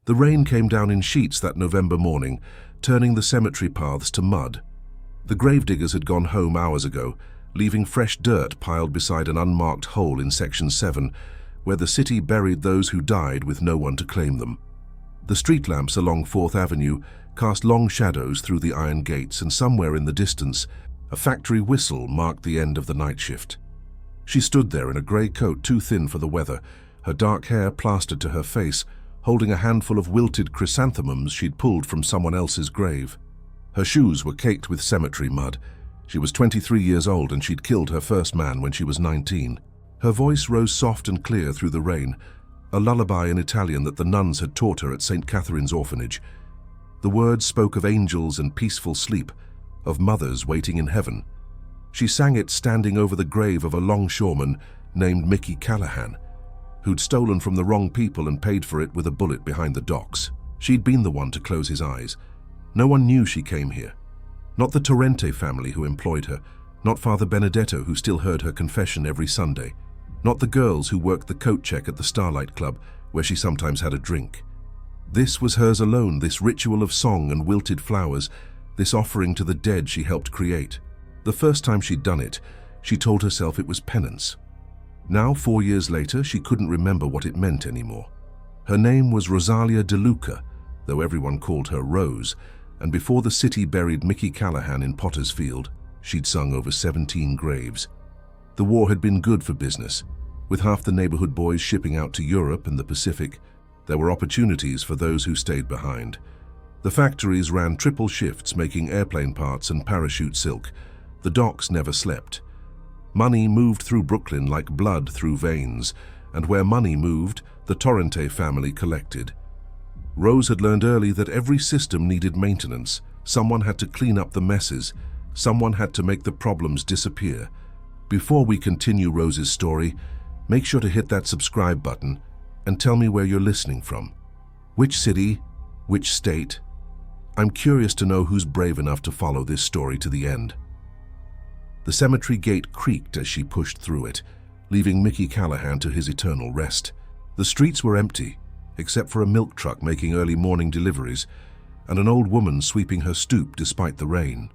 The rain came down in sheets that November morning, turning the cemetery paths to mud. The gravediggers had gone home hours ago, leaving fresh dirt piled beside an unmarked hole in Section 7, where the city buried those who died with no one to claim them. The street lamps along 4th Avenue cast long shadows through the iron gates, and somewhere in the distance, a factory whistle marked the end of the night shift. She stood there in a grey coat too thin for the weather, her dark hair plastered to her face, holding a handful of wilted chrysanthemums she'd pulled from someone else's grave. Her shoes were caked with cemetery mud. She was 23 years old and she'd killed her first man when she was 19. Her voice rose soft and clear through the rain, a lullaby in Italian that the nuns had taught her at St. Catherine's orphanage. The words spoke of angels and peaceful sleep, of mothers waiting in heaven. She sang it standing over the grave of a longshoreman named Mickey Callahan, who'd stolen from the wrong people and paid for it with a bullet behind the docks. She'd been the one to close his eyes. No one knew she came here. Not the Torrente family who employed her, not Father Benedetto who still heard her confession every Sunday, not the girls who worked the coat check at the Starlight Club where she sometimes had a drink. This was hers alone, this ritual of song and wilted flowers, this offering to the dead she helped create. The first time she'd done it, she told herself it was penance. Now, 4 years later, she couldn't remember what it meant anymore. Her name was Rosalia DeLuca, though everyone called her Rose, and before the city buried Mickey Callahan in Potter's Field, she'd sung over 17 graves. The war had been good for business. With half the neighborhood boys shipping out to Europe and the Pacific, there were opportunities for those who stayed behind. The factories ran triple shifts making airplane parts and parachute silk. The docks never slept. Money moved through Brooklyn like blood through veins, and where money moved, the Torrente family collected. Rose had learned early that every system needed maintenance. Someone had to clean up the messes. Someone had to make the problems disappear. Before we continue Rose's story, make sure to hit that subscribe button and tell me where you're listening from. Which city? Which state? I'm curious to know who's brave enough to follow this story to the end. The cemetery gate creaked as she pushed through it, leaving Mickey Callahan to his eternal rest. The streets were empty, except for a milk truck making early morning deliveries and an old woman sweeping her stoop despite the rain.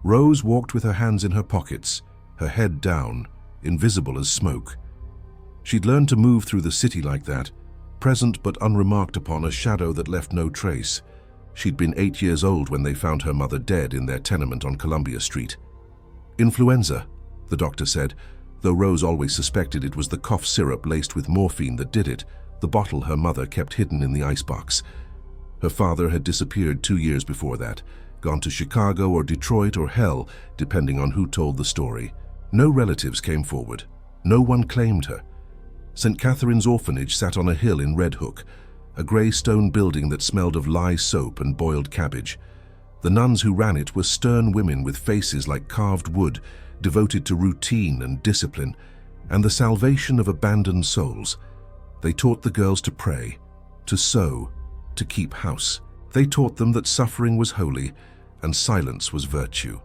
Rose walked with her hands in her pockets, her head down, invisible as smoke. She'd learned to move through the city like that, present but unremarked upon, a shadow that left no trace. She'd been 8 years old when they found her mother dead in their tenement on Columbia Street. Influenza, the doctor said, though Rose always suspected it was the cough syrup laced with morphine that did it, the bottle her mother kept hidden in the icebox. Her father had disappeared 2 years before that, gone to Chicago or Detroit or hell, depending on who told the story. No relatives came forward. No one claimed her. St. Catherine's orphanage sat on a hill in Red Hook, a grey stone building that smelled of lye soap and boiled cabbage. The nuns who ran it were stern women with faces like carved wood, devoted to routine and discipline, and the salvation of abandoned souls. They taught the girls to pray, to sew, to keep house. They taught them that suffering was holy and silence was virtue.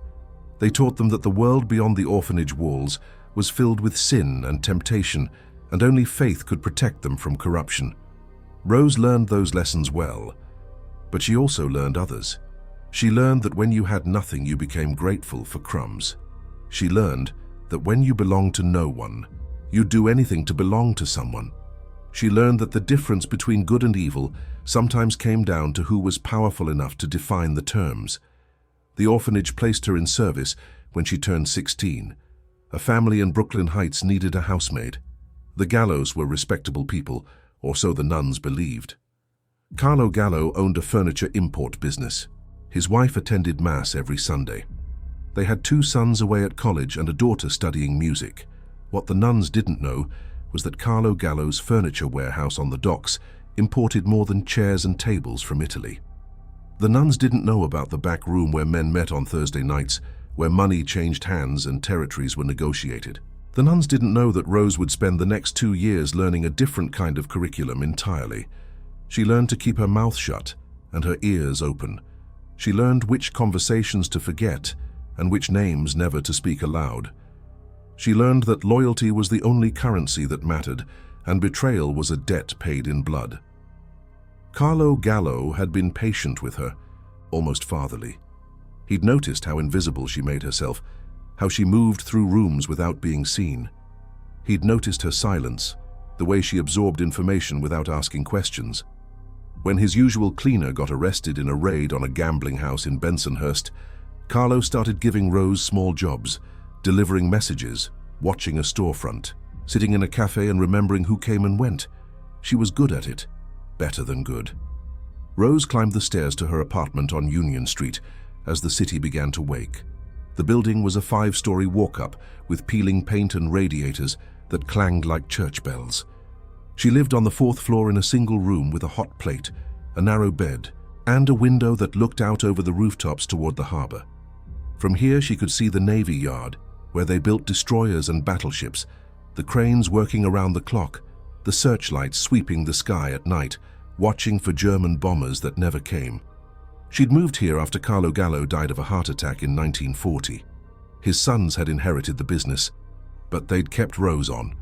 They taught them that the world beyond the orphanage walls was filled with sin and temptation, and only faith could protect them from corruption. Rose learned those lessons well, but she also learned others. She learned that when you had nothing, you became grateful for crumbs. She learned that when you belonged to no one, you'd do anything to belong to someone. She learned that the difference between good and evil sometimes came down to who was powerful enough to define the terms. The orphanage placed her in service when she turned 16. A family in Brooklyn Heights needed a housemaid. The Gallos were respectable people, or so the nuns believed. Carlo Gallo owned a furniture import business. His wife attended Mass every Sunday. They had 2 sons away at college and a daughter studying music. What the nuns didn't know was that Carlo Gallo's furniture warehouse on the docks imported more than chairs and tables from Italy. The nuns didn't know about the back room where men met on Thursday nights, where money changed hands and territories were negotiated. The nuns didn't know that Rose would spend the next 2 years learning a different kind of curriculum entirely. She learned to keep her mouth shut and her ears open. She learned which conversations to forget and which names never to speak aloud. She learned that loyalty was the only currency that mattered, and betrayal was a debt paid in blood. Carlo Gallo had been patient with her, almost fatherly. He'd noticed how invisible she made herself, how she moved through rooms without being seen. He'd noticed her silence, the way she absorbed information without asking questions. When his usual cleaner got arrested in a raid on a gambling house in Bensonhurst, Carlo started giving Rose small jobs, delivering messages, watching a storefront, sitting in a cafe and remembering who came and went. She was good at it, better than good. Rose climbed the stairs to her apartment on Union Street as the city began to wake. The building was a 5-story walk-up with peeling paint and radiators that clanged like church bells. She lived on the 4th floor in a single room with a hot plate, a narrow bed, and a window that looked out over the rooftops toward the harbor. From here she could see the Navy Yard, where they built destroyers and battleships, the cranes working around the clock, the searchlights sweeping the sky at night, watching for German bombers that never came. She'd moved here after Carlo Gallo died of a heart attack in 1940. His sons had inherited the business, but they'd kept Rose on.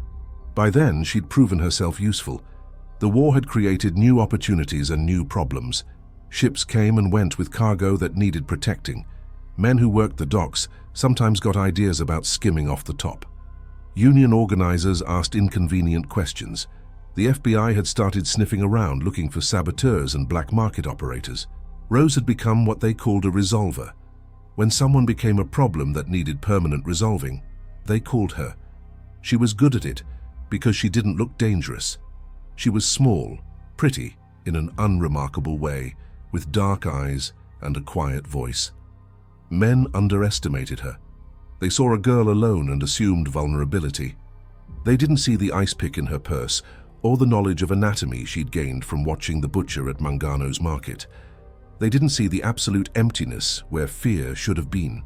By then, she'd proven herself useful. The war had created new opportunities and new problems. Ships came and went with cargo that needed protecting. Men who worked the docks sometimes got ideas about skimming off the top. Union organizers asked inconvenient questions. The FBI had started sniffing around looking for saboteurs and black market operators. Rose had become what they called a resolver. When someone became a problem that needed permanent resolving, they called her. She was good at it because she didn't look dangerous. She was small, pretty, in an unremarkable way, with dark eyes and a quiet voice. Men underestimated her. They saw a girl alone and assumed vulnerability. They didn't see the ice pick in her purse or the knowledge of anatomy she'd gained from watching the butcher at Mangano's market. They didn't see the absolute emptiness where fear should have been.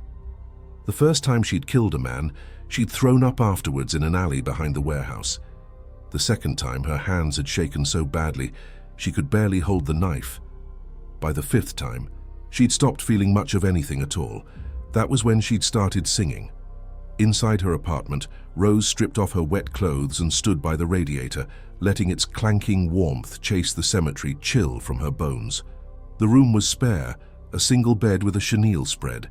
The first time she'd killed a man, she'd thrown up afterwards in an alley behind the warehouse. The second time, her hands had shaken so badly she could barely hold the knife. By the 5th time, she'd stopped feeling much of anything at all. That was when she'd started singing. Inside her apartment, Rose stripped off her wet clothes and stood by the radiator, letting its clanking warmth chase the cemetery chill from her bones. The room was spare, a single bed with a chenille spread,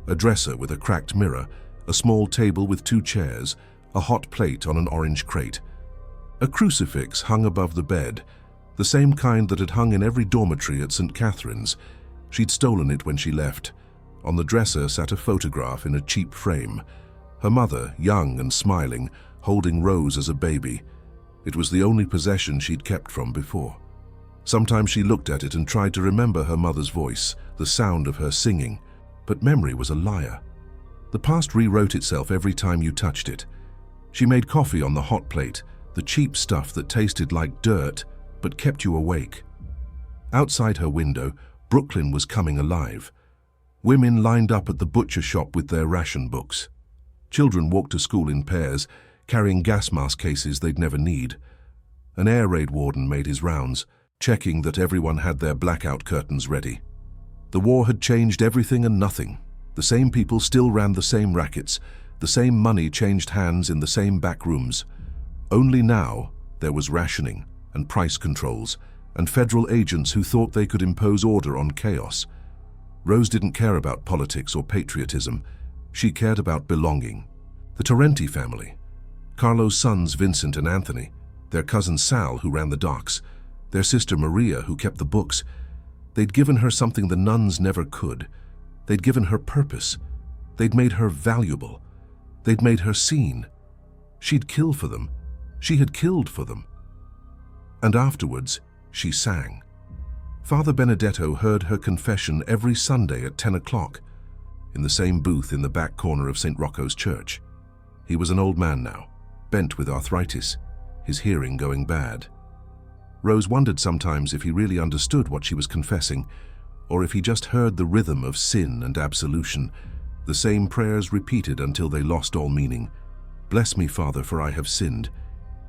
a dresser with a cracked mirror, a small table with 2 chairs, a hot plate on an orange crate. A crucifix hung above the bed, the same kind that had hung in every dormitory at St. Catherine's. She'd stolen it when she left. On the dresser sat a photograph in a cheap frame. Her mother, young and smiling, holding Rose as a baby. It was the only possession she'd kept from before. Sometimes she looked at it and tried to remember her mother's voice, the sound of her singing, but memory was a liar. The past rewrote itself every time you touched it. She made coffee on the hot plate, the cheap stuff that tasted like dirt but kept you awake. Outside her window, Brooklyn was coming alive. Women lined up at the butcher shop with their ration books. Children walked to school in pairs, carrying gas mask cases they'd never need. An air raid warden made his rounds, checking that everyone had their blackout curtains ready. The war had changed everything and nothing. The same people still ran the same rackets. The same money changed hands in the same back rooms. Only now there was rationing and price controls and federal agents who thought they could impose order on chaos. Rose didn't care about politics or patriotism. She cared about belonging. The Torrenti family, Carlo's sons Vincent and Anthony, their cousin Sal who ran the docks, their sister Maria who kept the books. They'd given her something the nuns never could. They'd given her purpose. They'd made her valuable. They'd made her seen. She'd kill for them. She had killed for them. And afterwards, she sang. Father Benedetto heard her confession every Sunday at 10 o'clock, in the same booth in the back corner of St. Rocco's Church. He was an old man now, bent with arthritis, his hearing going bad. Rose wondered sometimes if he really understood what she was confessing, or if he just heard the rhythm of sin and absolution, the same prayers repeated until they lost all meaning. "Bless me, Father, for I have sinned.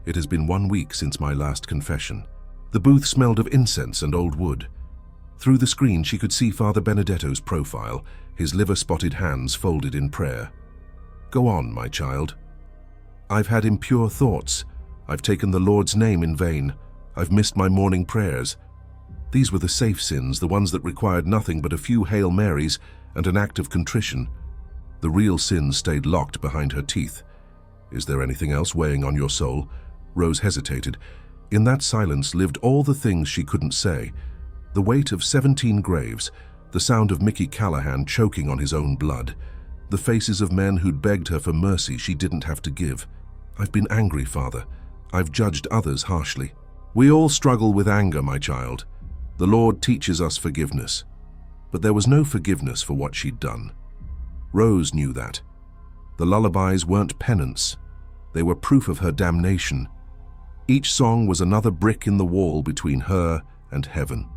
It has been 1 week since my last confession." The booth smelled of incense and old wood. Through the screen she could see Father Benedetto's profile, his liver-spotted hands folded in prayer. "Go on, my child. I've had impure thoughts. I've taken the Lord's name in vain. I've missed my morning prayers. These were the safe sins, the ones that required nothing but a few Hail Marys and an act of contrition. The real sins stayed locked behind her teeth. Is there anything else weighing on your soul? Rose hesitated. In that silence lived all the things she couldn't say. The weight of 17 graves, the sound of Mickey Callahan choking on his own blood, the faces of men who'd begged her for mercy she didn't have to give. I've been angry, Father. I've judged others harshly. We all struggle with anger, my child. The Lord teaches us forgiveness. But there was no forgiveness for what she'd done. Rose knew that. The lullabies weren't penance. They were proof of her damnation. Each song was another brick in the wall between her and heaven.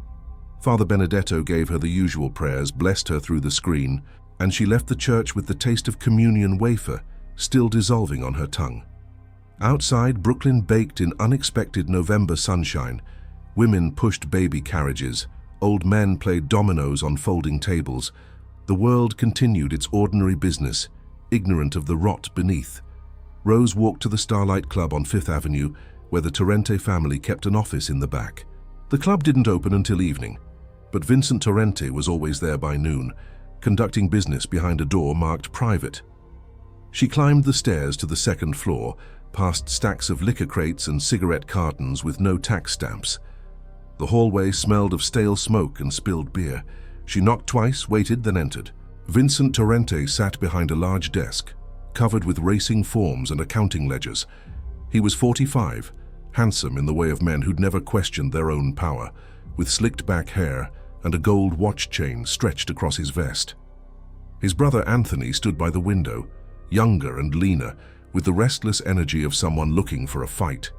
Father Benedetto gave her the usual prayers, blessed her through the screen, and she left the church with the taste of communion wafer still dissolving on her tongue. Outside, Brooklyn baked in unexpected November sunshine. Women pushed baby carriages. Old men played dominoes on folding tables. The world continued its ordinary business, ignorant of the rot beneath. Rose walked to the Starlight Club on Fifth Avenue, where the Torrente family kept an office in the back. The club didn't open until evening, but Vincent Torrente was always there by noon, conducting business behind a door marked private. She climbed the stairs to the second floor, past stacks of liquor crates and cigarette cartons with no tax stamps. The hallway smelled of stale smoke and spilled beer. She knocked twice, waited, then entered. Vincent Torrente sat behind a large desk, covered with racing forms and accounting ledgers. He was 45, handsome in the way of men who'd never questioned their own power, with slicked back hair and a gold watch chain stretched across his vest. His brother Anthony stood by the window, younger and leaner, with the restless energy of someone looking for a fight.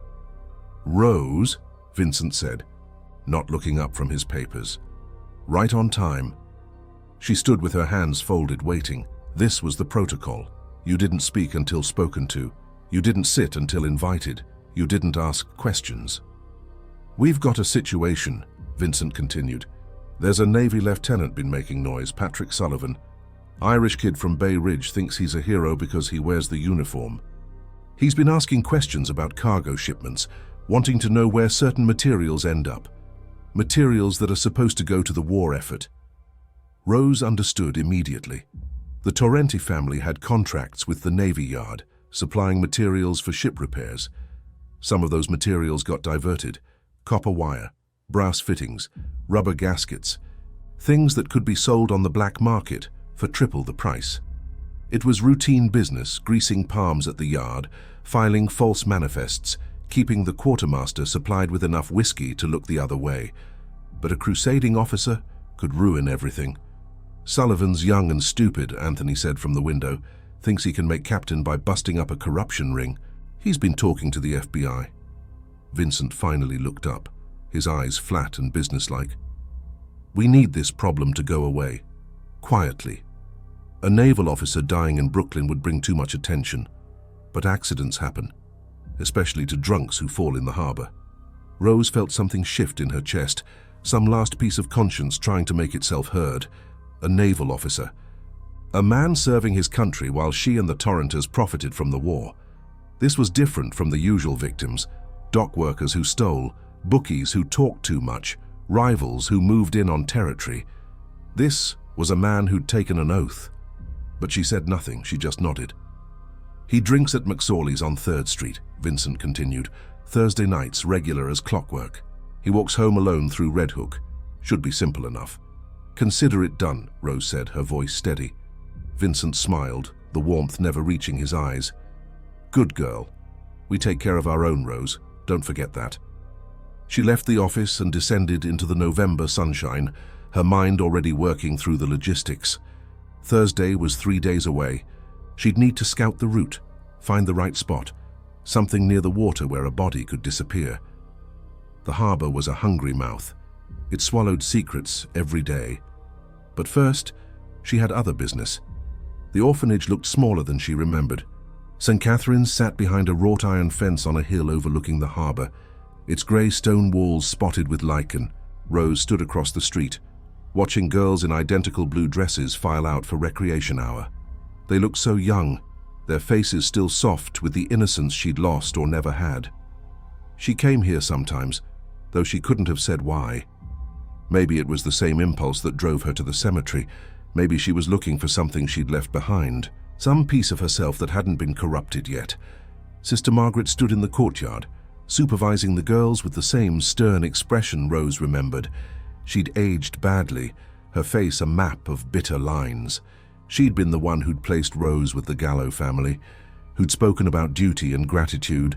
"Rose," Vincent said, not looking up from his papers. "Right on time." She stood with her hands folded, waiting. This was the protocol. You didn't speak until spoken to. You didn't sit until invited. You didn't ask questions. "We've got a situation," Vincent continued. "There's a Navy lieutenant been making noise, Patrick Sullivan. Irish kid from Bay Ridge thinks he's a hero because he wears the uniform. He's been asking questions about cargo shipments, wanting to know where certain materials end up. Materials that are supposed to go to the war effort." Rose understood immediately. The Torrente family had contracts with the Navy Yard, supplying materials for ship repairs. Some of those materials got diverted. Copper wire, brass fittings, rubber gaskets, things that could be sold on the black market for triple the price. It was routine business, greasing palms at the yard, filing false manifests, keeping the quartermaster supplied with enough whiskey to look the other way. But a crusading officer could ruin everything. "Sullivan's young and stupid," Anthony said from the window. "Thinks he can make captain by busting up a corruption ring. He's been talking to the FBI." Vincent finally looked up, his eyes flat and businesslike. "We need this problem to go away. Quietly. A naval officer dying in Brooklyn would bring too much attention. But accidents happen, especially to drunks who fall in the harbor." Rose felt something shift in her chest, some last piece of conscience trying to make itself heard. A naval officer. A man serving his country while she and the Torrenters profited from the war. This was different from the usual victims: dock workers who stole, bookies who talked too much, rivals who moved in on territory. This was a man who'd taken an oath. But she said nothing, she just nodded. "He drinks at McSorley's on 3rd Street, Vincent continued. "Thursday nights, regular as clockwork. He walks home alone through Red Hook. Should be simple enough." "Consider it done," Rose said, her voice steady. Vincent smiled, the warmth never reaching his eyes. "Good girl. We take care of our own, Rose. Don't forget that." She left the office and descended into the November sunshine, her mind already working through the logistics. Thursday was 3 days away. She'd need to scout the route, find the right spot, something near the water where a body could disappear. The harbor was a hungry mouth. It swallowed secrets every day. But first, she had other business. The orphanage looked smaller than she remembered. St. Catherine's sat behind a wrought iron fence on a hill overlooking the harbor, its grey stone walls spotted with lichen. Rose stood across the street, watching girls in identical blue dresses file out for recreation hour. They looked so young, their faces still soft with the innocence she'd lost or never had. She came here sometimes, though she couldn't have said why. Maybe it was the same impulse that drove her to the cemetery. Maybe she was looking for something she'd left behind, some piece of herself that hadn't been corrupted yet. Sister Margaret stood in the courtyard, supervising the girls with the same stern expression Rose remembered. She'd aged badly, her face a map of bitter lines. She'd been the one who'd placed Rose with the Gallo family, who'd spoken about duty and gratitude,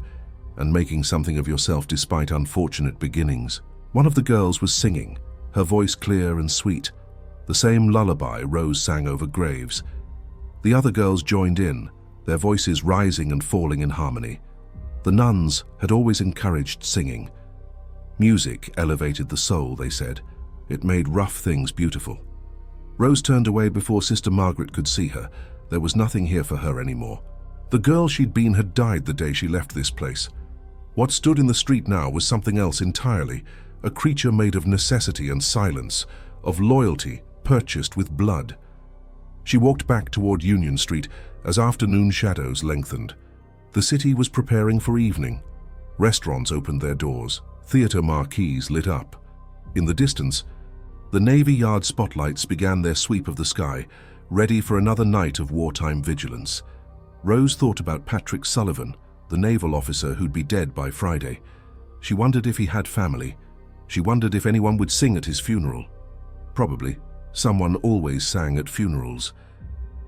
and making something of yourself despite unfortunate beginnings. One of the girls was singing, her voice clear and sweet, the same lullaby Rose sang over Graves. The other girls joined in, their voices rising and falling in harmony. The nuns had always encouraged singing. Music elevated the soul, they said. It made rough things beautiful. Rose turned away before Sister Margaret could see her. There was nothing here for her anymore. The girl she'd been had died the day she left this place. What stood in the street now was something else entirely, a creature made of necessity and silence, of loyalty purchased with blood. She walked back toward Union Street as afternoon shadows lengthened. The city was preparing for evening. Restaurants opened their doors, theater marquees lit up. In the distance, the Navy Yard spotlights began their sweep of the sky, ready for another night of wartime vigilance. Rose thought about Patrick Sullivan, the naval officer who'd be dead by Friday. She wondered if he had family. She wondered if anyone would sing at his funeral. Probably. Someone always sang at funerals.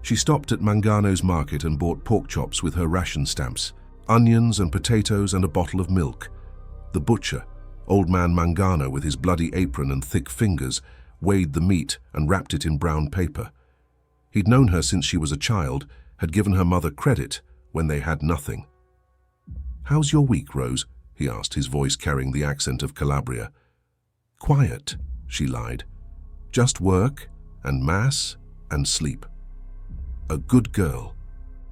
She stopped at Mangano's market and bought pork chops with her ration stamps, onions and potatoes and a bottle of milk. The butcher, old man Mangano with his bloody apron and thick fingers, weighed the meat and wrapped it in brown paper. He'd known her since she was a child, had given her mother credit when they had nothing. "How's your week, Rose?" he asked, his voice carrying the accent of Calabria. "Quiet," she lied. "Just work and mass and sleep." "A good girl,"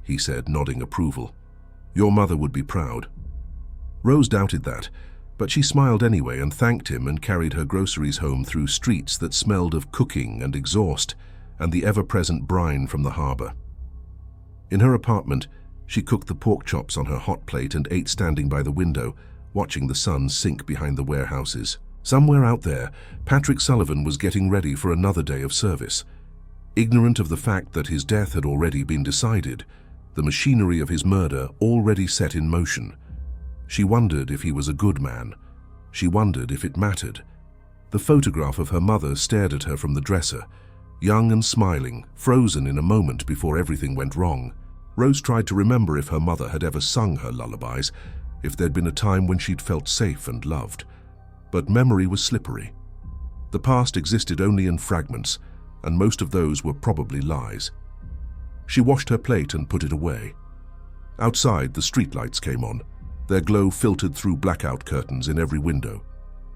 he said, nodding approval. "Your mother would be proud." Rose doubted that, but she smiled anyway and thanked him and carried her groceries home through streets that smelled of cooking and exhaust and the ever-present brine from the harbor. In her apartment, she cooked the pork chops on her hot plate and ate standing by the window, watching the sun sink behind the warehouses. Somewhere out there, Patrick Sullivan was getting ready for another day of service. Ignorant of the fact that his death had already been decided, the machinery of his murder already set in motion. She wondered if he was a good man. She wondered if it mattered. The photograph of her mother stared at her from the dresser, young and smiling, frozen in a moment before everything went wrong. Rose tried to remember if her mother had ever sung her lullabies, if there'd been a time when she'd felt safe and loved. But memory was slippery. The past existed only in fragments, and most of those were probably lies. She washed her plate and put it away. Outside, the streetlights came on. Their glow filtered through blackout curtains in every window.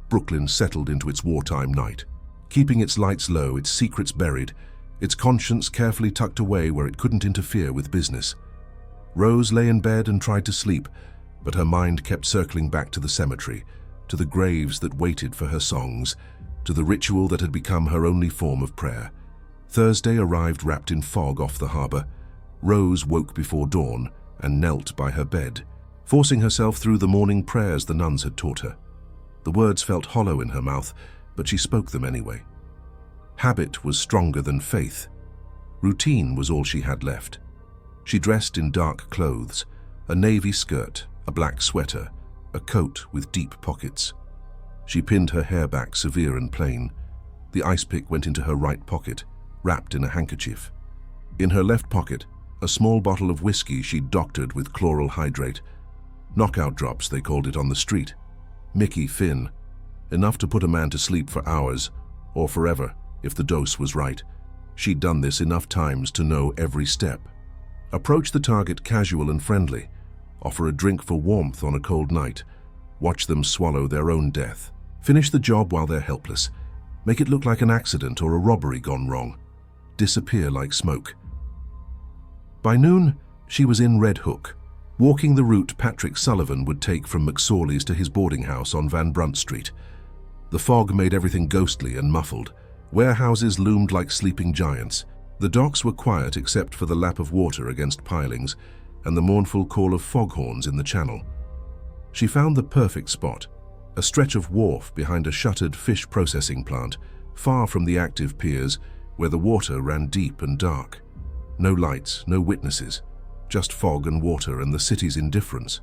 Brooklyn settled into its wartime night, keeping its lights low, its secrets buried, its conscience carefully tucked away where it couldn't interfere with business. Rose lay in bed and tried to sleep, but her mind kept circling back to the cemetery, to the graves that waited for her songs, to the ritual that had become her only form of prayer. Thursday arrived wrapped in fog off the harbor. Rose woke before dawn and knelt by her bed, forcing herself through the morning prayers the nuns had taught her. The words felt hollow in her mouth, but she spoke them anyway. Habit was stronger than faith. Routine was all she had left. She dressed in dark clothes, a navy skirt, a black sweater, a coat with deep pockets. She pinned her hair back severe and plain. The ice pick went into her right pocket, wrapped in a handkerchief. In her left pocket, a small bottle of whiskey she'd doctored with chloral hydrate. Knockout drops, they called it on the street. Mickey Finn. Enough to put a man to sleep for hours, or forever, if the dose was right. She'd done this enough times to know every step. Approach the target casual and friendly. Offer a drink for warmth on a cold night. Watch them swallow their own death. Finish the job while they're helpless. Make it look like an accident or a robbery gone wrong. Disappear like smoke. By noon, she was in Red Hook, walking the route Patrick Sullivan would take from McSorley's to his boarding house on Van Brunt Street. The fog made everything ghostly and muffled. Warehouses loomed like sleeping giants. The docks were quiet except for the lap of water against pilings and the mournful call of foghorns in the channel. She found the perfect spot, A stretch of wharf behind a shuttered fish processing plant, far from the active piers where the water ran deep and dark. No lights, no witnesses, just fog and water and the city's indifference.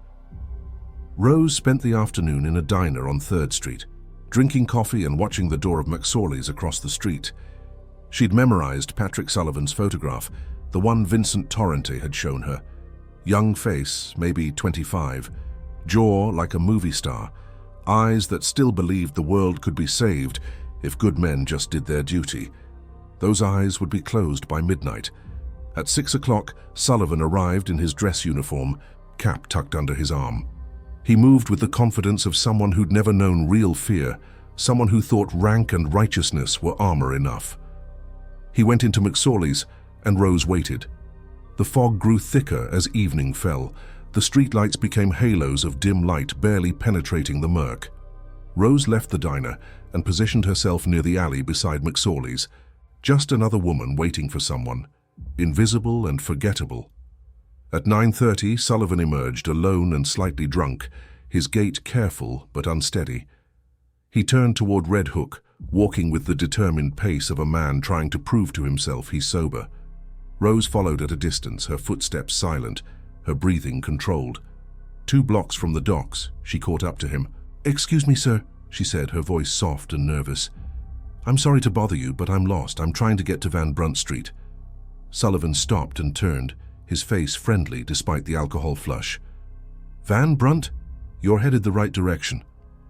Rose spent the afternoon in a diner on 3rd Street, drinking coffee and watching the door of McSorley's across the street. She'd memorized Patrick Sullivan's photograph, the one Vincent Torrente had shown her. Young face, maybe 25, jaw like a movie star, eyes that still believed the world could be saved if good men just did their duty. Those eyes would be closed by midnight. At 6 o'clock, Sullivan arrived in his dress uniform, cap tucked under his arm. He moved with the confidence of someone who'd never known real fear, someone who thought rank and righteousness were armor enough. He went into McSorley's, and Rose waited. The fog grew thicker as evening fell. The streetlights became halos of dim light barely penetrating the murk. Rose left the diner and positioned herself near the alley beside McSorley's. Just another woman waiting for someone, invisible and forgettable. At 9:30, Sullivan emerged, alone and slightly drunk, his gait careful but unsteady. He turned toward Red Hook, walking with the determined pace of a man trying to prove to himself he's sober. Rose followed at a distance, her footsteps silent, her breathing controlled. 2 blocks from the docks, she caught up to him. "Excuse me, sir," she said, her voice soft and nervous. "I'm sorry to bother you, but I'm lost. I'm trying to get to Van Brunt Street." Sullivan stopped and turned, his face friendly despite the alcohol flush. "Van Brunt? You're headed the right direction.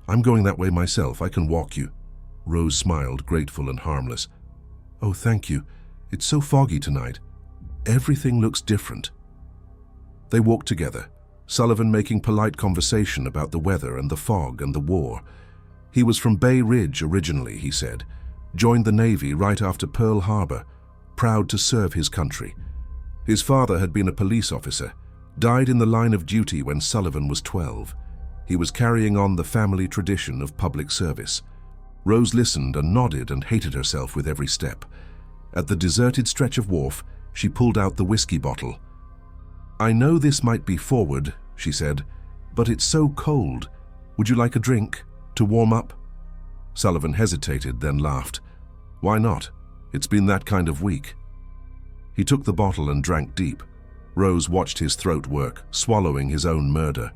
I'm going that way myself. I can walk you." Rose smiled, grateful and harmless. "Oh, thank you. It's so foggy tonight. Everything looks different." They walked together, Sullivan making polite conversation about the weather and the fog and the war. He was from Bay Ridge originally, he said, joined the Navy right after Pearl Harbor, proud to serve his country. His father had been a police officer, died in the line of duty when Sullivan was 12. He was carrying on the family tradition of public service. Rose listened and nodded and hated herself with every step. At the deserted stretch of wharf, she pulled out the whiskey bottle. "I know this might be forward," she said, "but it's so cold. Would you like a drink, to warm up?" Sullivan hesitated, then laughed. "Why not? It's been that kind of week." He took the bottle and drank deep. Rose watched his throat work, swallowing his own murder.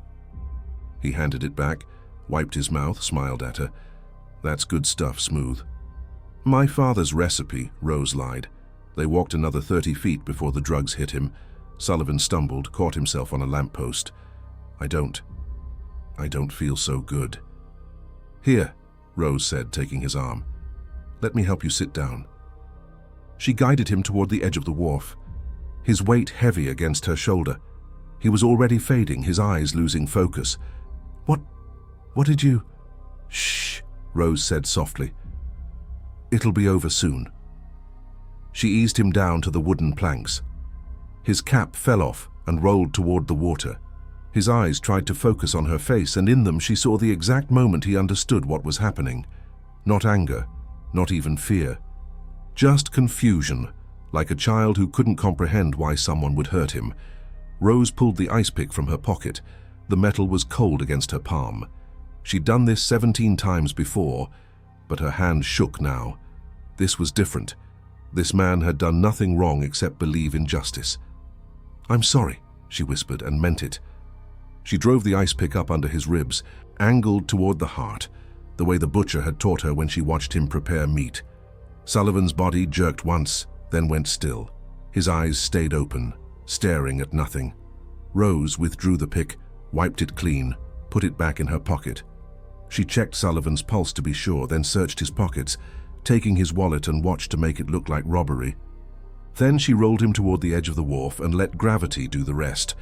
He handed it back, wiped his mouth, smiled at her. "That's good stuff, Smooth." "My father's recipe," Rose lied. They walked another 30 feet before the drugs hit him. Sullivan stumbled, caught himself on a lamppost. I don't feel so good." "Here," Rose said, taking his arm. "Let me help you sit down." She guided him toward the edge of the wharf, his weight heavy against her shoulder. He was already fading, his eyes losing focus. What did you—" "Shh," Rose said softly. "It'll be over soon." She eased him down to the wooden planks. His cap fell off and rolled toward the water. His eyes tried to focus on her face, and in them she saw the exact moment he understood what was happening. Not anger, not even fear. Just confusion, like a child who couldn't comprehend why someone would hurt him. Rose pulled the ice pick from her pocket. The metal was cold against her palm. She'd done this 17 times before, but her hand shook now. This was different. This man had done nothing wrong except believe in justice. "I'm sorry," she whispered, and meant it. She drove the ice pick up under his ribs, angled toward the heart, the way the butcher had taught her when she watched him prepare meat. Sullivan's body jerked once, then went still. His eyes stayed open, staring at nothing. Rose withdrew the pick, wiped it clean, put it back in her pocket. She checked Sullivan's pulse to be sure, then searched his pockets, taking his wallet and watch to make it look like robbery. Then she rolled him toward the edge of the wharf and let gravity do the rest.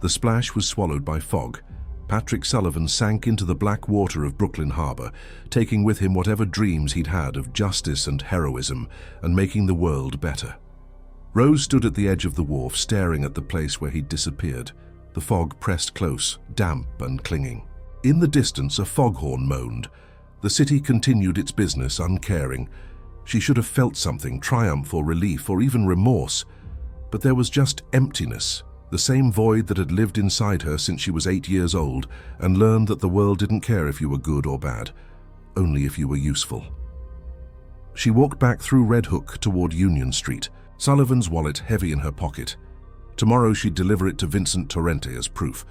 The splash was swallowed by fog. Patrick Sullivan sank into the black water of Brooklyn Harbor, taking with him whatever dreams he'd had of justice and heroism and making the world better. Rose stood at the edge of the wharf, staring at the place where he'd disappeared. The fog pressed close, damp and clinging. In the distance, a foghorn moaned. The city continued its business, uncaring. She should have felt something, triumph or relief or even remorse. But there was just emptiness, the same void that had lived inside her since she was 8 years old and learned that the world didn't care if you were good or bad, only if you were useful. She walked back through Red Hook toward Union Street, Sullivan's wallet heavy in her pocket. Tomorrow she'd deliver it to Vincent Torrente as proof.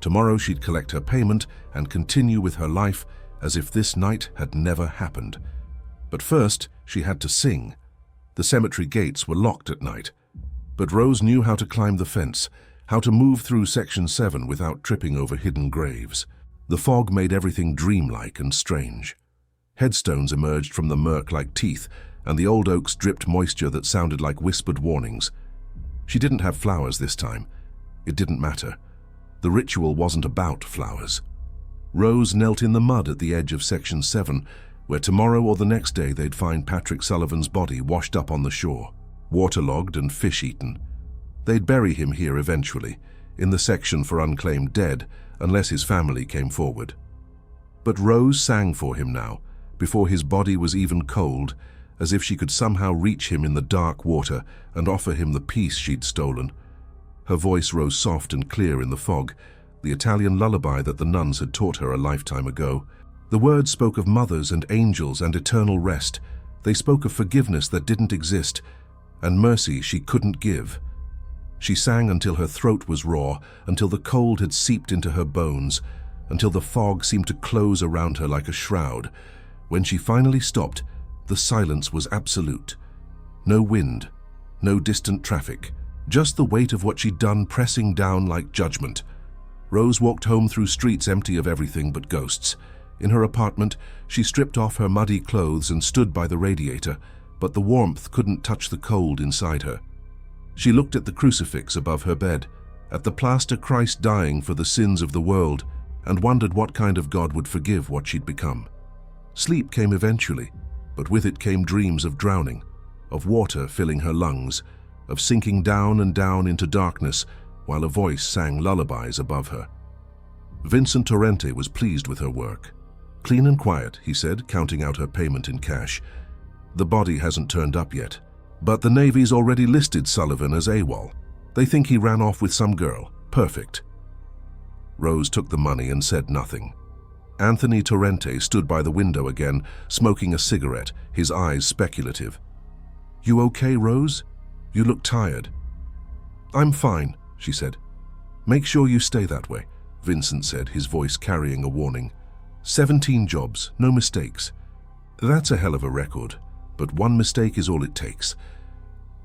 Tomorrow she'd collect her payment and continue with her life as if this night had never happened. But first, she had to sing. The cemetery gates were locked at night. But Rose knew how to climb the fence, how to move through Section 7 without tripping over hidden graves. The fog made everything dreamlike and strange. Headstones emerged from the murk like teeth, and the old oaks dripped moisture that sounded like whispered warnings. She didn't have flowers this time. It didn't matter. The ritual wasn't about flowers. Rose knelt in the mud at the edge of Section 7, where tomorrow or the next day they'd find Patrick Sullivan's body washed up on the shore, waterlogged and fish-eaten. They'd bury him here eventually, in the section for unclaimed dead, unless his family came forward. But Rose sang for him now, before his body was even cold, as if she could somehow reach him in the dark water and offer him the peace she'd stolen. Her voice rose soft and clear in the fog, the Italian lullaby that the nuns had taught her a lifetime ago. The words spoke of mothers and angels and eternal rest. They spoke of forgiveness that didn't exist, and mercy she couldn't give. She sang until her throat was raw, until the cold had seeped into her bones, until the fog seemed to close around her like a shroud. When she finally stopped, the silence was absolute. No wind, no distant traffic, just the weight of what she'd done pressing down like judgment. Rose walked home through streets empty of everything but ghosts. In her apartment, she stripped off her muddy clothes and stood by the radiator, but the warmth couldn't touch the cold inside her. She looked at the crucifix above her bed, at the plaster Christ dying for the sins of the world, and wondered what kind of God would forgive what she'd become. Sleep came eventually, but with it came dreams of drowning, of water filling her lungs, of sinking down and down into darkness while a voice sang lullabies above her. Vincent Torrente was pleased with her work. "Clean and quiet," he said, counting out her payment in cash. "The body hasn't turned up yet, but the Navy's already listed Sullivan as AWOL. They think he ran off with some girl. Perfect." Rose took the money and said nothing. Anthony Torrente stood by the window again, smoking a cigarette, his eyes speculative. "You okay, Rose? You look tired." "I'm fine," she said. "Make sure you stay that way," Vincent said, his voice carrying a warning. 17 jobs, no mistakes. That's a hell of a record, but one mistake is all it takes."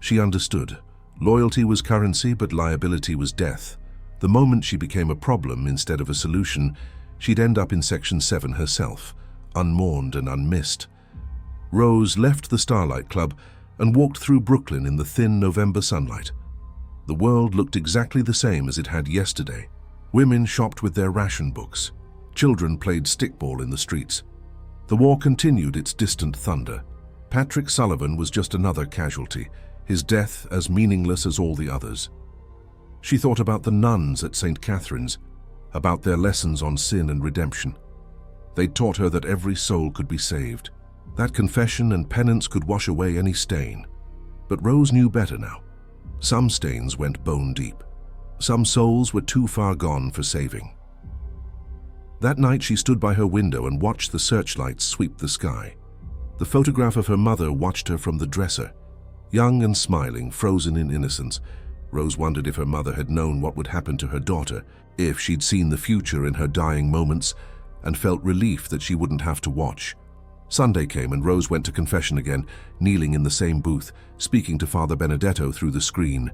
She understood. Loyalty was currency, but liability was death. The moment she became a problem instead of a solution, she'd end up in Section 7 herself, unmourned and unmissed. Rose left the Starlight Club and walked through Brooklyn in the thin November sunlight. The world looked exactly the same as it had yesterday. Women shopped with their ration books. Children played stickball in the streets. The war continued its distant thunder. Patrick Sullivan was just another casualty, his death as meaningless as all the others. She thought about the nuns at St. Catherine's, about their lessons on sin and redemption. They'd taught her that every soul could be saved, that confession and penance could wash away any stain. But Rose knew better now. Some stains went bone deep. Some souls were too far gone for saving. That night she stood by her window and watched the searchlights sweep the sky. The photograph of her mother watched her from the dresser. Young and smiling, frozen in innocence, Rose wondered if her mother had known what would happen to her daughter, if she'd seen the future in her dying moments, and felt relief that she wouldn't have to watch. Sunday came and Rose went to confession again, kneeling in the same booth, speaking to Father Benedetto through the screen.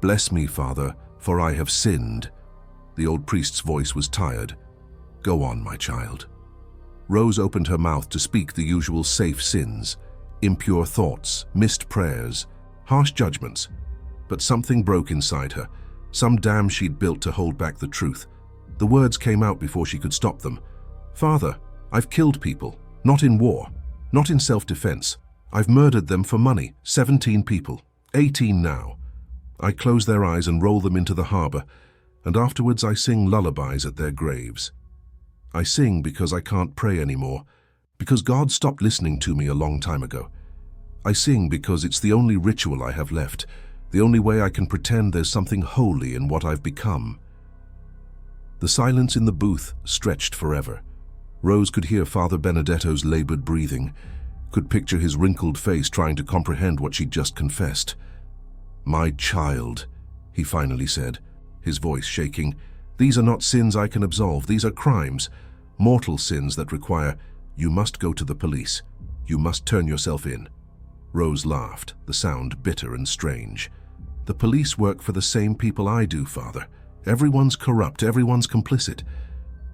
"Bless me, Father, for I have sinned." The old priest's voice was tired. "Go on, my child." Rose opened her mouth to speak the usual safe sins, impure thoughts, missed prayers, harsh judgments. But something broke inside her, some dam she'd built to hold back the truth. The words came out before she could stop them. "Father, I've killed people, not in war, not in self-defense. I've murdered them for money, 17 people, 18 now. I close their eyes and roll them into the harbor, and afterwards I sing lullabies at their graves. I sing because I can't pray anymore, because God stopped listening to me a long time ago. I sing because it's the only ritual I have left, The only way I can pretend there's something holy in what I've become." The silence in the booth stretched forever. Rose could hear Father Benedetto's labored breathing, could picture his wrinkled face trying to comprehend what she'd just confessed. "My child," he finally said, his voice shaking. "These are not sins I can absolve. These are crimes, mortal sins that require, you must go to the police. You must turn yourself in." Rose laughed, the sound bitter and strange. "The police work for the same people I do, Father. Everyone's corrupt, everyone's complicit.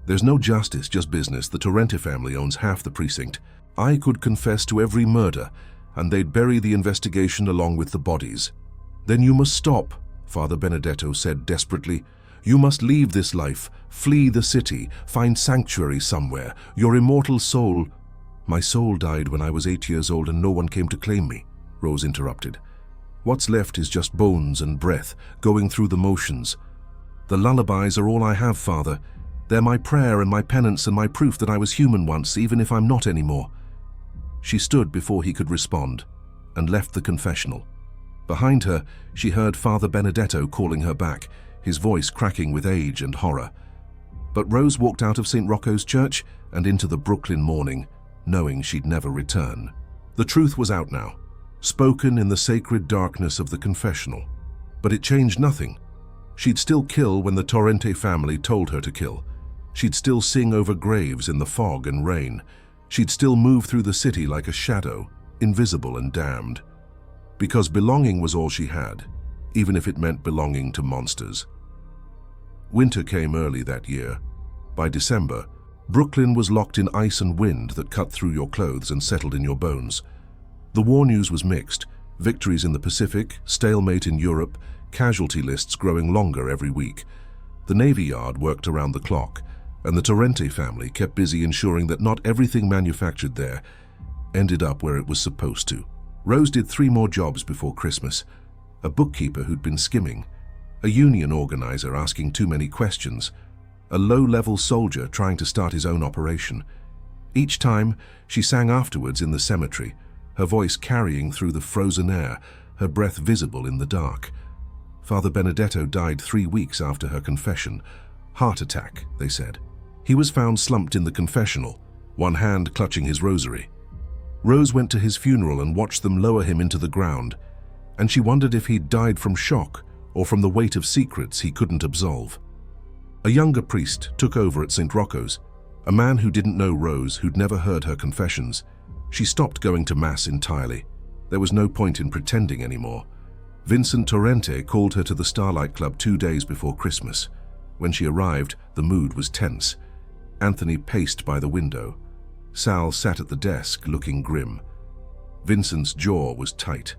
There's no justice, just business. The Torrente family owns half the precinct. I could confess to every murder, and they'd bury the investigation along with the bodies." "Then you must stop," Father Benedetto said desperately. "You must leave this life, flee the city, find sanctuary somewhere. Your immortal soul—" "My soul died when I was 8 years old and no one came to claim me," Rose interrupted. "What's left is just bones and breath, going through the motions. The lullabies are all I have, Father. They're my prayer and my penance and my proof that I was human once, even if I'm not anymore." She stood before he could respond and left the confessional. Behind her, she heard Father Benedetto calling her back, his voice cracking with age and horror. But Rose walked out of St. Rocco's Church and into the Brooklyn morning, knowing she'd never return. The truth was out now, spoken in the sacred darkness of the confessional. But it changed nothing. She'd still kill when the Torrente family told her to kill. She'd still sing over graves in the fog and rain. She'd still move through the city like a shadow, invisible and damned. Because belonging was all she had, even if it meant belonging to monsters. Winter came early that year. By December, Brooklyn was locked in ice and wind that cut through your clothes and settled in your bones. The war news was mixed. Victories in the Pacific, stalemate in Europe, casualty lists growing longer every week. The Navy Yard worked around the clock, and the Torrente family kept busy ensuring that not everything manufactured there ended up where it was supposed to. Rose did 3 more jobs before Christmas. A bookkeeper who'd been skimming, a union organizer asking too many questions, a low-level soldier trying to start his own operation. Each time, she sang afterwards in the cemetery, her voice carrying through the frozen air, her breath visible in the dark. Father Benedetto died 3 weeks after her confession. Heart attack, they said. He was found slumped in the confessional, one hand clutching his rosary. Rose went to his funeral and watched them lower him into the ground, and she wondered if he'd died from shock or from the weight of secrets he couldn't absolve. A younger priest took over at St. Rocco's, a man who didn't know Rose, who'd never heard her confessions. She stopped going to Mass entirely. There was no point in pretending anymore. Vincent Torrente called her to the Starlight Club 2 days before Christmas. When she arrived, the mood was tense. Anthony paced by the window. Sal sat at the desk, looking grim. Vincent's jaw was tight.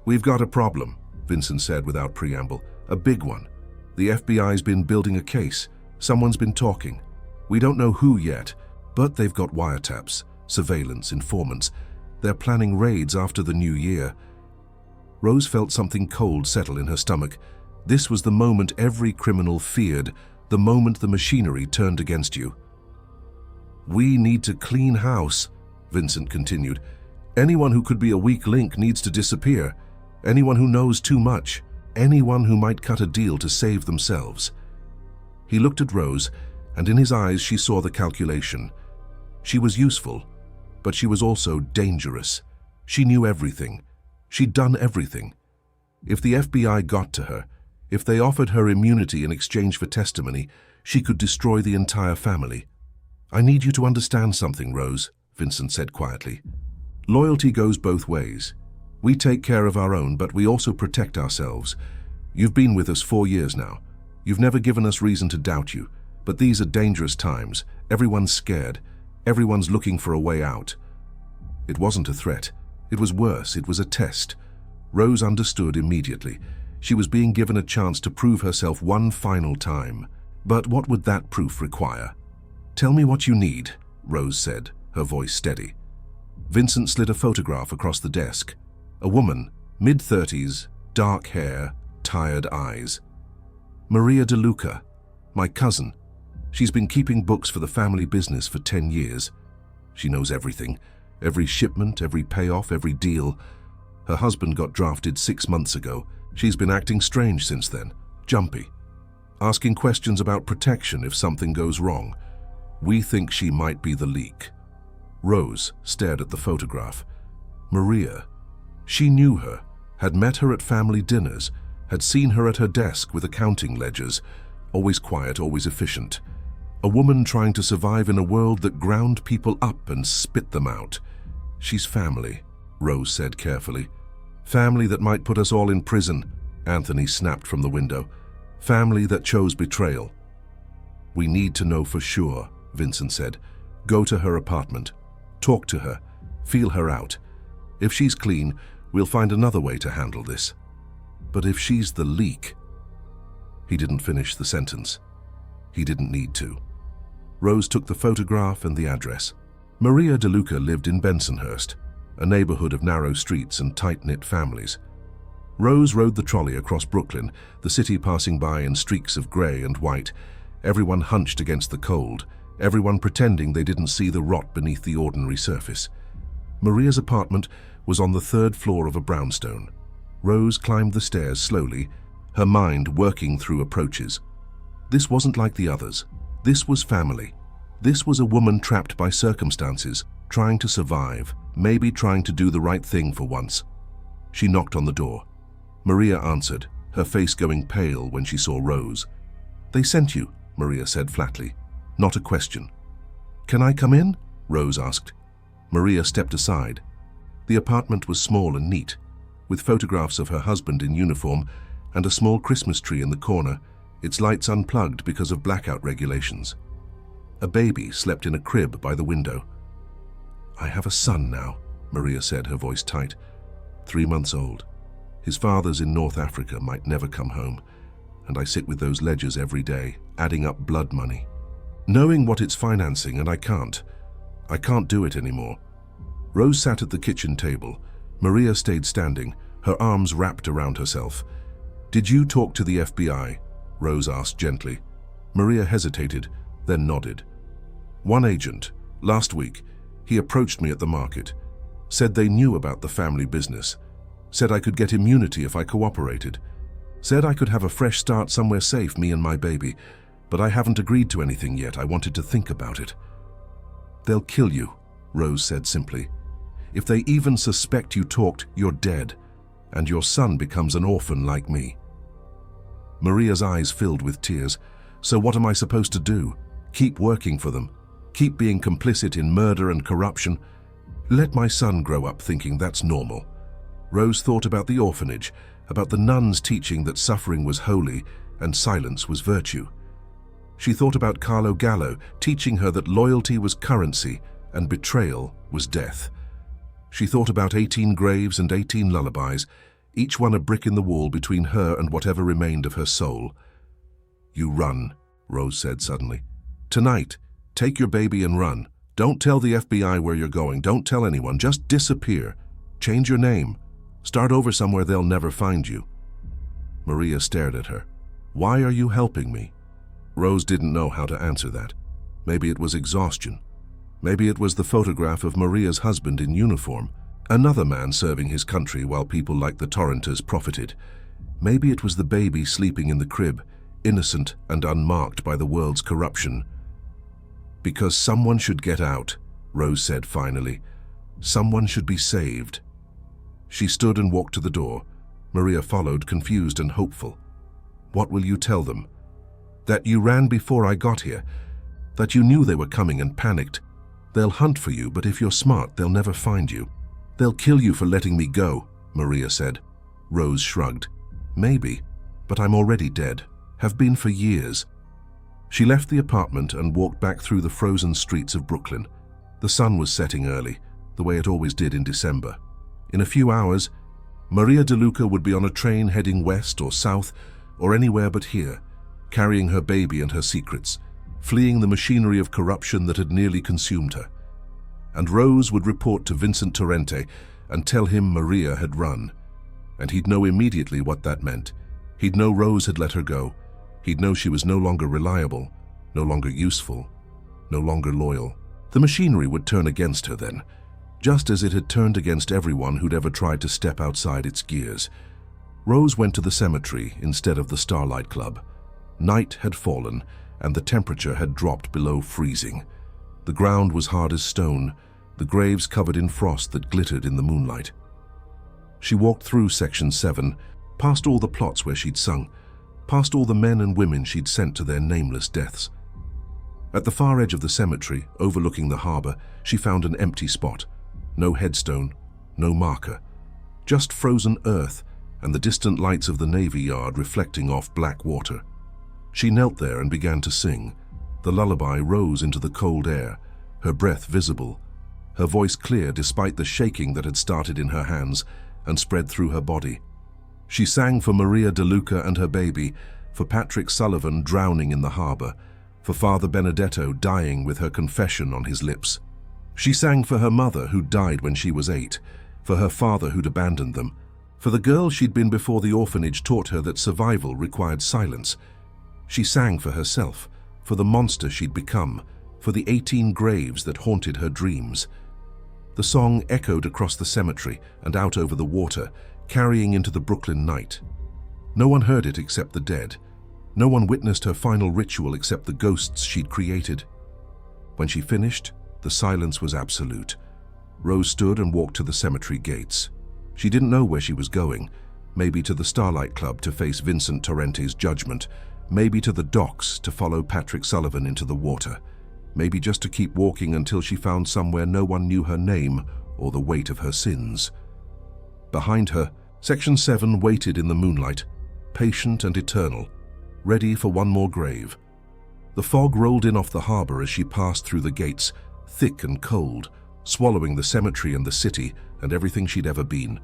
"We've got a problem," Vincent said without preamble. "A big one. The FBI's been building a case. Someone's been talking. We don't know who yet, but they've got wiretaps, surveillance, informants. They're planning raids after the new year." Rose felt something cold settle in her stomach. This was the moment every criminal feared, the moment the machinery turned against you. "We need to clean house," Vincent continued. "Anyone who could be a weak link needs to disappear. Anyone who knows too much. Anyone who might cut a deal to save themselves." He looked at Rose, and in his eyes she saw the calculation. She was useful, but she was also dangerous. She knew everything. She'd done everything. If the FBI got to her, if they offered her immunity in exchange for testimony, she could destroy the entire family. "I need you to understand something, Rose," Vincent said quietly. "Loyalty goes both ways. We take care of our own, but we also protect ourselves. You've been with us 4 years now. You've never given us reason to doubt you, but these are dangerous times. Everyone's scared. Everyone's looking for a way out." It wasn't a threat. It was worse. It was a test. Rose understood immediately. She was being given a chance to prove herself one final time. But what would that proof require? "Tell me what you need," Rose said, her voice steady. Vincent slid a photograph across the desk. A woman, mid-30s, dark hair, tired eyes. "Maria DeLuca, my cousin. She's been keeping books for the family business for 10 years. She knows everything. Every shipment, every payoff, every deal. Her husband got drafted 6 months ago. She's been acting strange since then, jumpy, asking questions about protection if something goes wrong. We think she might be the leak." Rose stared at the photograph. Maria. She knew her, had met her at family dinners, had seen her at her desk with accounting ledgers, always quiet, always efficient. A woman trying to survive in a world that ground people up and spit them out. "She's family," Rose said carefully. "Family that might put us all in prison," Anthony snapped from the window. "Family that chose betrayal." "We need to know for sure," Vincent said. "Go to her apartment. Talk to her. Feel her out. If she's clean, we'll find another way to handle this. But if she's the leak..." He didn't finish the sentence. He didn't need to. Rose took the photograph and the address. Maria DeLuca lived in Bensonhurst, a neighborhood of narrow streets and tight-knit families. Rose rode the trolley across Brooklyn, the city passing by in streaks of gray and white, everyone hunched against the cold, everyone pretending they didn't see the rot beneath the ordinary surface. Maria's apartment was on the 3rd floor of a brownstone. Rose climbed the stairs slowly, her mind working through approaches. This wasn't like the others. This was family. This was a woman trapped by circumstances, trying to survive, maybe trying to do the right thing for once. She knocked on the door. Maria answered, her face going pale when she saw Rose. "They sent you," Maria said flatly. Not a question. "Can I come in?" Rose asked. Maria stepped aside. The apartment was small and neat, with photographs of her husband in uniform and a small Christmas tree in the corner, its lights unplugged because of blackout regulations. A baby slept in a crib by the window. "I have a son now," Maria said, her voice tight. 3 months old. His father's in North Africa, might never come home, and I sit with those ledgers every day, adding up blood money. Knowing what it's financing, and I can't do it anymore." Rose sat at the kitchen table. Maria stayed standing, her arms wrapped around herself. "Did you talk to the FBI?" Rose asked gently. Maria hesitated, then nodded. "One agent, last week, he approached me at the market, said they knew about the family business, said I could get immunity if I cooperated, said I could have a fresh start somewhere safe, me and my baby, but I haven't agreed to anything yet. I wanted to think about it." "They'll kill you," Rose said simply. "If they even suspect you talked, you're dead, and your son becomes an orphan like me." Maria's eyes filled with tears. "So what am I supposed to do? Keep working for them? Keep being complicit in murder and corruption? Let my son grow up thinking that's normal." Rose thought about the orphanage, about the nuns teaching that suffering was holy and silence was virtue. She thought about Carlo Gallo teaching her that loyalty was currency and betrayal was death. She thought about 18 graves and 18 lullabies, each one a brick in the wall between her and whatever remained of her soul. "You run," Rose said suddenly. "Tonight, take your baby and run. Don't tell the FBI where you're going. Don't tell anyone. Just disappear. Change your name. Start over somewhere they'll never find you." Maria stared at her. "Why are you helping me?" Rose didn't know how to answer that. Maybe it was exhaustion. Maybe it was the photograph of Maria's husband in uniform, another man serving his country while people like the Torrenters profited. Maybe it was the baby sleeping in the crib, innocent and unmarked by the world's corruption. "Because someone should get out," Rose said finally. "Someone should be saved." She stood and walked to the door. Maria followed, confused and hopeful. "What will you tell them?" "That you ran before I got here. That you knew they were coming and panicked. They'll hunt for you, but if you're smart, they'll never find you. They'll kill you for letting me go," Maria said. Rose shrugged. "Maybe, but I'm already dead. Have been for years." She left the apartment and walked back through the frozen streets of Brooklyn. The sun was setting early, the way it always did in December. In a few hours, Maria DeLuca would be on a train heading west or south or anywhere but here, carrying her baby and her secrets, fleeing the machinery of corruption that had nearly consumed her. And Rose would report to Vincent Torrente and tell him Maria had run. And he'd know immediately what that meant. He'd know Rose had let her go. He'd know she was no longer reliable, no longer useful, no longer loyal. The machinery would turn against her then, just as it had turned against everyone who'd ever tried to step outside its gears. Rose went to the cemetery instead of the Starlight Club. Night had fallen, and the temperature had dropped below freezing. The ground was hard as stone, the graves covered in frost that glittered in the moonlight. She walked through Section 7, past all the plots where she'd sung, past all the men and women she'd sent to their nameless deaths. At the far edge of the cemetery, overlooking the harbor, she found an empty spot. No headstone, no marker. Just frozen earth and the distant lights of the Navy Yard reflecting off black water. She knelt there and began to sing. The lullaby rose into the cold air, her breath visible, her voice clear despite the shaking that had started in her hands and spread through her body. She sang for Maria DeLuca and her baby, for Patrick Sullivan drowning in the harbor, for Father Benedetto dying with her confession on his lips. She sang for her mother who died when she was 8, for her father who'd abandoned them, for the girl she'd been before the orphanage taught her that survival required silence. She sang for herself, for the monster she'd become, for the 18 graves that haunted her dreams. The song echoed across the cemetery and out over the water, carrying into the Brooklyn night. No one heard it except the dead. No one witnessed her final ritual except the ghosts she'd created. When she finished, the silence was absolute. Rose stood and walked to the cemetery gates. She didn't know where she was going, maybe to the Starlight Club to face Vincent Torrente's judgment, maybe to the docks to follow Patrick Sullivan into the water, maybe just to keep walking until she found somewhere no one knew her name or the weight of her sins. Behind her, Section 7 waited in the moonlight, patient and eternal, ready for one more grave. The fog rolled in off the harbor as she passed through the gates, thick and cold, swallowing the cemetery and the city and everything she'd ever been.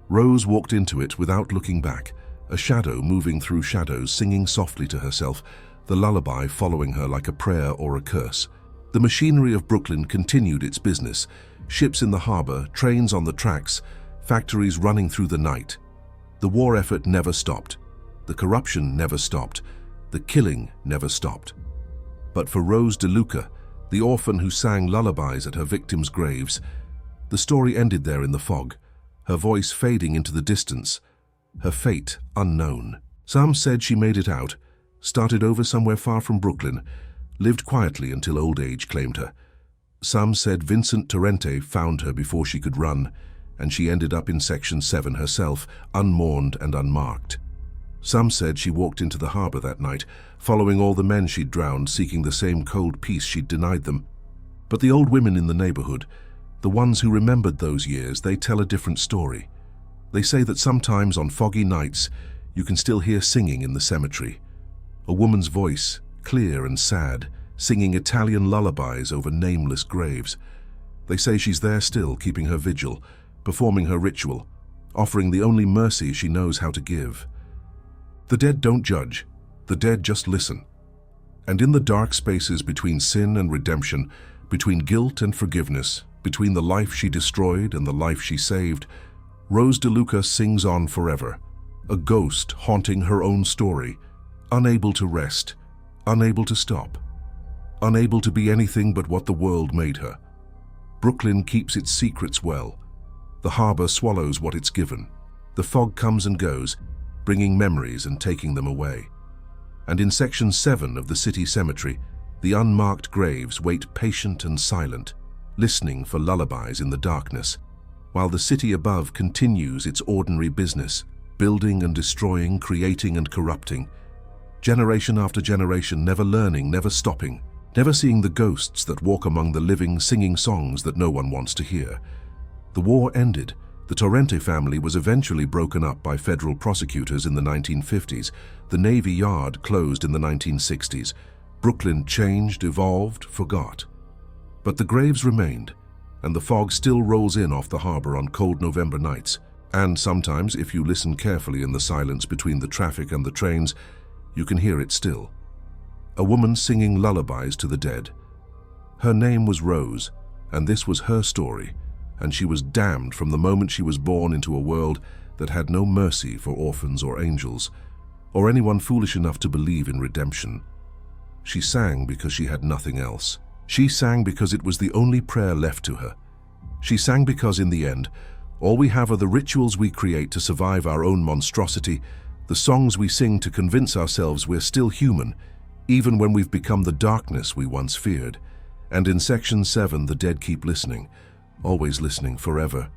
Rose walked into it without looking back, a shadow moving through shadows, singing softly to herself, the lullaby following her like a prayer or a curse. The machinery of Brooklyn continued its business, ships in the harbor, trains on the tracks, factories running through the night. The war effort never stopped. The corruption never stopped. The killing never stopped. But for Rose DeLuca, the orphan who sang lullabies at her victims' graves, the story ended there in the fog, her voice fading into the distance, her fate unknown. Some said she made it out, started over somewhere far from Brooklyn, lived quietly until old age claimed her. Some said Vincent Torrente found her before she could run, and she ended up in Section 7 herself, unmourned and unmarked. Some said she walked into the harbor that night, following all the men she'd drowned, seeking the same cold peace she'd denied them. But the old women in the neighborhood, the ones who remembered those years, they tell a different story. They say that sometimes on foggy nights, you can still hear singing in the cemetery. A woman's voice, clear and sad, singing Italian lullabies over nameless graves. They say she's there still, keeping her vigil, performing her ritual, offering the only mercy she knows how to give. The dead don't judge, the dead just listen. And in the dark spaces between sin and redemption, between guilt and forgiveness, between the life she destroyed and the life she saved, Rose DeLuca sings on forever, a ghost haunting her own story, unable to rest, unable to stop, unable to be anything but what the world made her. Brooklyn keeps its secrets well. The harbor swallows what it's given. The fog comes and goes, bringing memories and taking them away. And in Section 7 of the city cemetery, the unmarked graves wait patient and silent, listening for lullabies in the darkness, while the city above continues its ordinary business, building and destroying, creating and corrupting, generation after generation, never learning, never stopping, never seeing the ghosts that walk among the living, singing songs that no one wants to hear. The war ended. The Torrente family was eventually broken up by federal prosecutors in the 1950s. The Navy Yard closed in the 1960s. Brooklyn changed, evolved, forgot. But the graves remained, and the fog still rolls in off the harbor on cold November nights. And sometimes, if you listen carefully in the silence between the traffic and the trains, you can hear it still. A woman singing lullabies to the dead. Her name was Rose, and this was her story, and she was damned from the moment she was born into a world that had no mercy for orphans or angels, or anyone foolish enough to believe in redemption. She sang because she had nothing else. She sang because it was the only prayer left to her. She sang because, in the end, All we have are the rituals we create to survive our own monstrosity, the songs we sing to convince ourselves we're still human, even when we've become the darkness we once feared. And in Section 7, the dead keep listening, always listening forever.